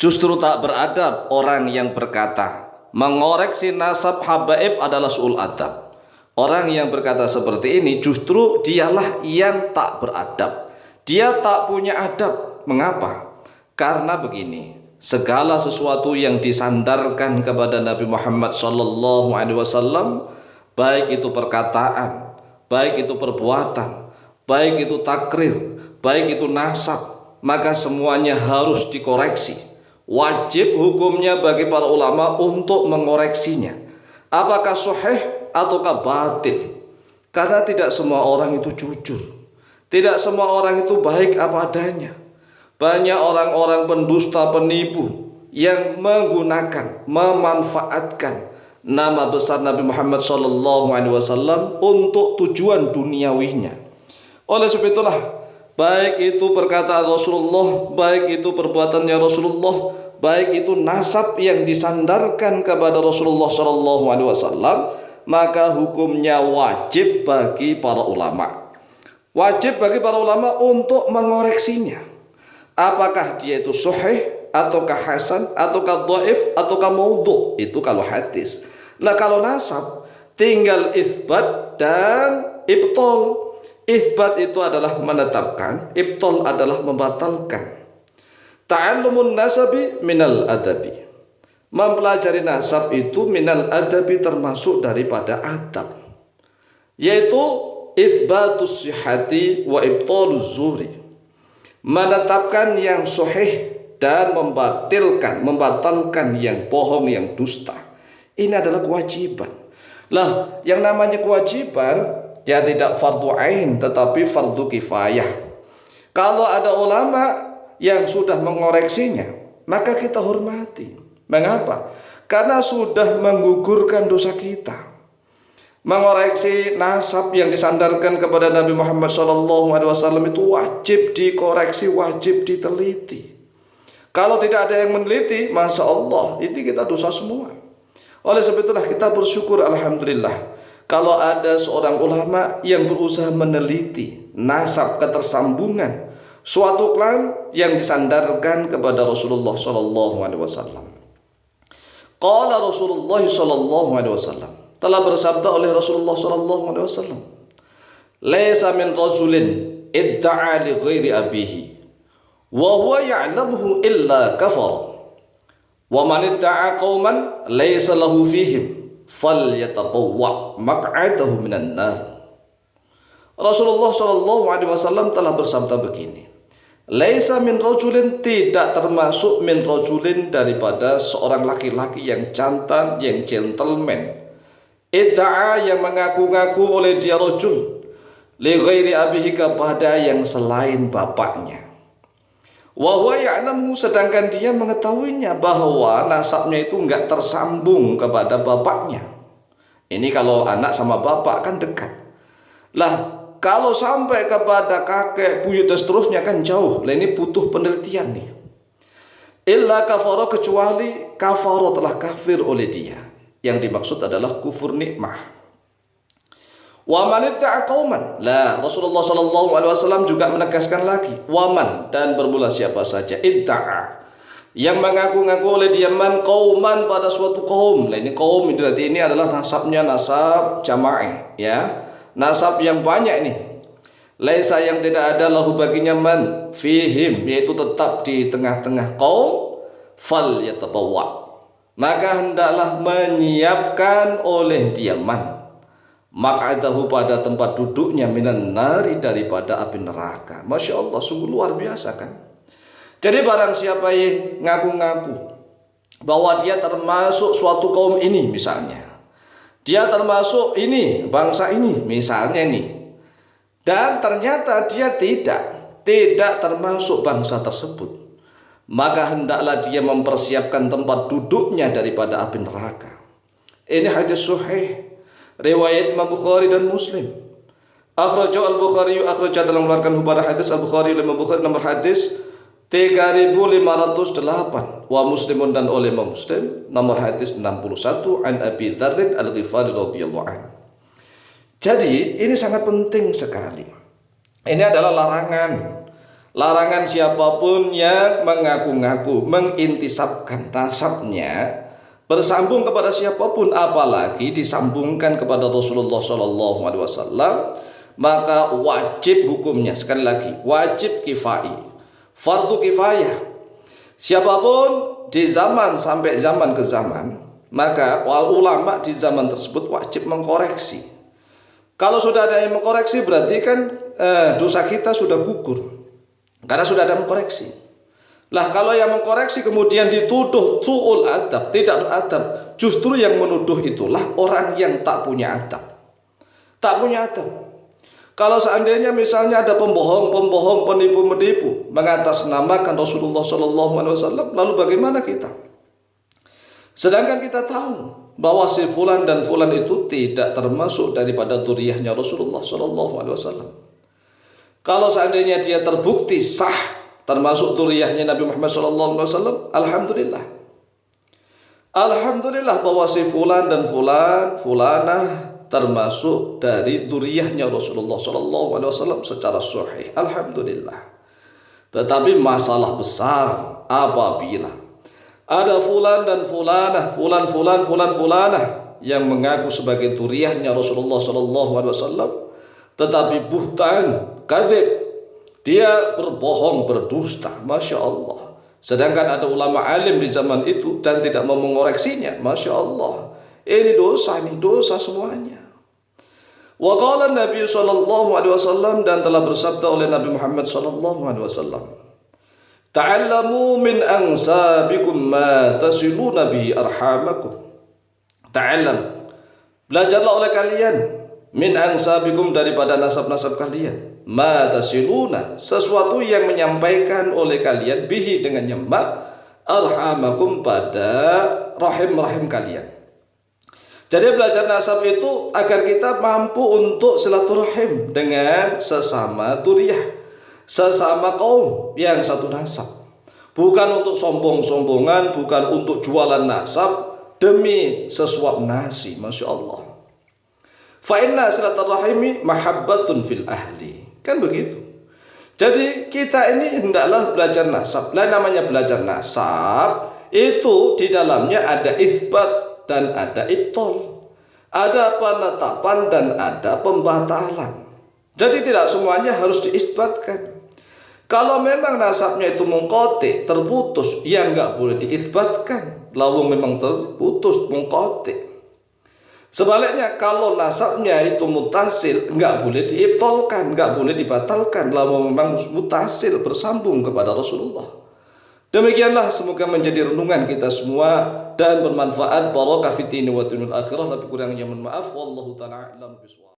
Justru tak beradab orang yang berkata mengoreksi nasab habaib adalah su'ul adab. Orang yang berkata seperti ini justru dialah yang tak beradab. Dia tak punya adab. Mengapa? Karena begini, segala sesuatu yang disandarkan kepada Nabi Muhammad SAW, baik itu perkataan, baik itu perbuatan, baik itu takrir, baik itu nasab, maka semuanya harus dikoreksi. Wajib hukumnya bagi para ulama untuk mengoreksinya, apakah sahih ataukah batil. Karena tidak semua orang itu jujur, tidak semua orang itu baik apa adanya. Banyak orang-orang pendusta, penipu yang menggunakan, memanfaatkan nama besar Nabi Muhammad SAW untuk tujuan duniawinya. Oleh sebab itulah, baik itu perkataan Rasulullah, baik itu perbuatannya Rasulullah, baik itu nasab yang disandarkan kepada Rasulullah SAW, maka hukumnya wajib bagi para ulama. Wajib bagi para ulama untuk mengoreksinya. Apakah dia itu sahih, ataukah hasan, ataukah dhaif, ataukah maudhu'. Itu kalau hadis. Nah kalau nasab, tinggal itsbat dan ibtal. Itsbat itu adalah menetapkan, ibtal adalah membatalkan. Ta'allumun nasabi minal adabi. Mempelajari nasab itu minal adabi, termasuk daripada adab, yaitu itsbatus sihhati wa ibtaluz zuri. Menetapkan yang sahih dan membatalkan yang bohong, yang dusta. Ini adalah kewajiban. Lah, yang namanya kewajiban ya tidak fardu ain tetapi fardu kifayah. Kalau ada ulama yang sudah mengoreksinya, maka kita hormati. Mengapa? Karena sudah menggugurkan dosa kita. Mengoreksi nasab yang disandarkan kepada Nabi Muhammad SAW itu wajib dikoreksi, wajib diteliti. Kalau tidak ada yang meneliti, Masya Allah, ini kita dosa semua. Oleh sebab itulah kita bersyukur, alhamdulillah, kalau ada seorang ulama yang berusaha meneliti nasab, ketersambungan suatu klan yang disandarkan kepada Rasulullah SAW. Qala Rasulullah SAW, telah bersabda oleh Rasulullah SAW, laisa min rajulin idda'a li ghairi abihi wa huwa ya'lamuhu illa kafar, wa man idda'a qauman laisa lahu fihim falyatabawwa maq'adahu minan nar. Rasulullah SAW telah bersabda begini, laisa min rajulin, tidak termasuk min rajulin daripada seorang laki-laki yang jantan, yang gentleman, idda'a yang mengaku-ngaku oleh dia rajul, li ghairi abihi, kepada yang selain bapaknya, wa huwa ya'lamu, sedangkan dia mengetahuinya bahwa nasabnya itu enggak tersambung kepada bapaknya. Ini kalau anak sama bapak kan dekat. Lah kalau sampai kepada kakek, buyut dan seterusnya kan jauh. Lah ini butuh penelitian nih. Illa kafara, kecuali kafara, telah kafir oleh dia. Yang dimaksud adalah kufur nikmah. Wa man idda'a qauman. Lah Rasulullah SAW juga menegaskan lagi, waman, dan bermula siapa saja, idda'a, yang mengaku-ngaku oleh dia, man qauman, pada suatu kaum. Lah ini kaum berarti ini adalah nasabnya nasab jama'i, ya. Nasab yang banyak ini. Laisa, yang tidak ada, lahu baginya, man fihim, yaitu tetap di tengah-tengah kaum, fal yatabawwa, maka hendaklah menyiapkan oleh dia man maq'adahu, pada tempat duduknya, minan nari, daripada api neraka. Masya Allah, sungguh luar biasa kan. Jadi barang siapa yang ngaku-ngaku bahwa dia termasuk suatu kaum ini, misalnya dia termasuk ini, bangsa ini, misalnya nih, dan ternyata dia tidak termasuk bangsa tersebut, maka hendaklah dia mempersiapkan tempat duduknya daripada api neraka. Ini hadis sahih riwayat Imam Bukhari dan Muslim. Akhrajahu al-Bukhari, akhraja dalam mengeluarkan hubara hadis al-Bukhari, Imam Bukhari nomor hadis 3508, wa Muslimun, dan oleh Imam Muslim nomor hadis 61, an Abi Dzar al-Ghifari radhiyallahu anhu. Jadi ini sangat penting sekali. Ini adalah larangan Larangan siapapun yang mengaku-ngaku mengintisabkan nasabnya bersambung kepada siapapun, apalagi disambungkan kepada Rasulullah Shallallahu Alaihi Wasallam, maka wajib hukumnya, sekali lagi wajib kifai, fardu kifayah. Siapapun di zaman sampai zaman ke zaman, maka ulama di zaman tersebut wajib mengkoreksi. Kalau sudah ada yang mengkoreksi, berarti kan dosa kita sudah gugur, karena sudah ada mengkoreksi. Lah kalau yang mengkoreksi kemudian dituduh su'ul adab, tidak beradab, justru yang menuduh itulah orang yang tak punya adab. Tak punya adab. Kalau seandainya misalnya ada pembohong, penipu, mengatasnamakan Rasulullah Shallallahu Alaihi Wasallam, lalu bagaimana kita? Sedangkan kita tahu bahwa si fulan dan fulan itu tidak termasuk daripada dzurriyyahnya Rasulullah Shallallahu Alaihi Wasallam. Kalau seandainya dia terbukti sah termasuk dzurriyyahnya Nabi Muhammad Shallallahu Alaihi Wasallam, alhamdulillah. Alhamdulillah bahwa si fulan dan fulanah termasuk dari dzurriyyahnya Rasulullah Shallallahu Alaihi Wasallam secara sahih. Alhamdulillah. Tetapi masalah besar apabila ada fulan dan fulanah yang mengaku sebagai dzurriyyahnya Rasulullah Shallallahu Alaihi Wasallam, tetapi buhtan, kadzib, dia berbohong, berdusta, masya Allah. Sedangkan ada ulama alim di zaman itu dan tidak mau mengoreksinya, masya Allah. Ini dosa semuanya. Wa qala Nabi sallallahu alaihi wasallam, dan telah bersabda oleh Nabi Muhammad sallallahu alaihi wasallam, ta'allamu min ansabikum ma tasiluna bihi arhamakum. Ta'allam, belajarlah oleh kalian, min ansabikum, daripada nasab-nasab kalian, ma tasiluna, sesuatu yang menyampaikan oleh kalian, bihi, dengannya, ma, arhamakum, pada rahim-rahim kalian. Jadi belajar nasab itu agar kita mampu untuk silaturahim dengan sesama dzurriyyah, sesama kaum yang satu nasab. Bukan untuk sombong-sombongan, bukan untuk jualan nasab demi sesuap nasi, masya Allah. Fa inna silaturahimi mahabbatun fil ahli, kan begitu. Jadi kita ini hendaklah belajar nasab. Lah namanya belajar nasab itu di dalamnya ada itsbat dan ada ibtal, ada penetapan dan ada pembatalan. Jadi tidak semuanya harus diisbatkan. Kalau memang nasabnya itu mungqati, terputus, ya nggak boleh diisbatkan. Lawang memang terputus, mungqati. Sebaliknya kalau nasabnya itu mutasil, nggak boleh diibtalkan, nggak boleh dibatalkan. Lawang memang mutasil, bersambung kepada Rasulullah. Demikianlah, semoga menjadi renungan kita semua dan bermanfaat. Barakah fid dini wa dunil akhirah. Lebih kurangnya mohon maaf. Wallahu ta'ala a'lam bishawab.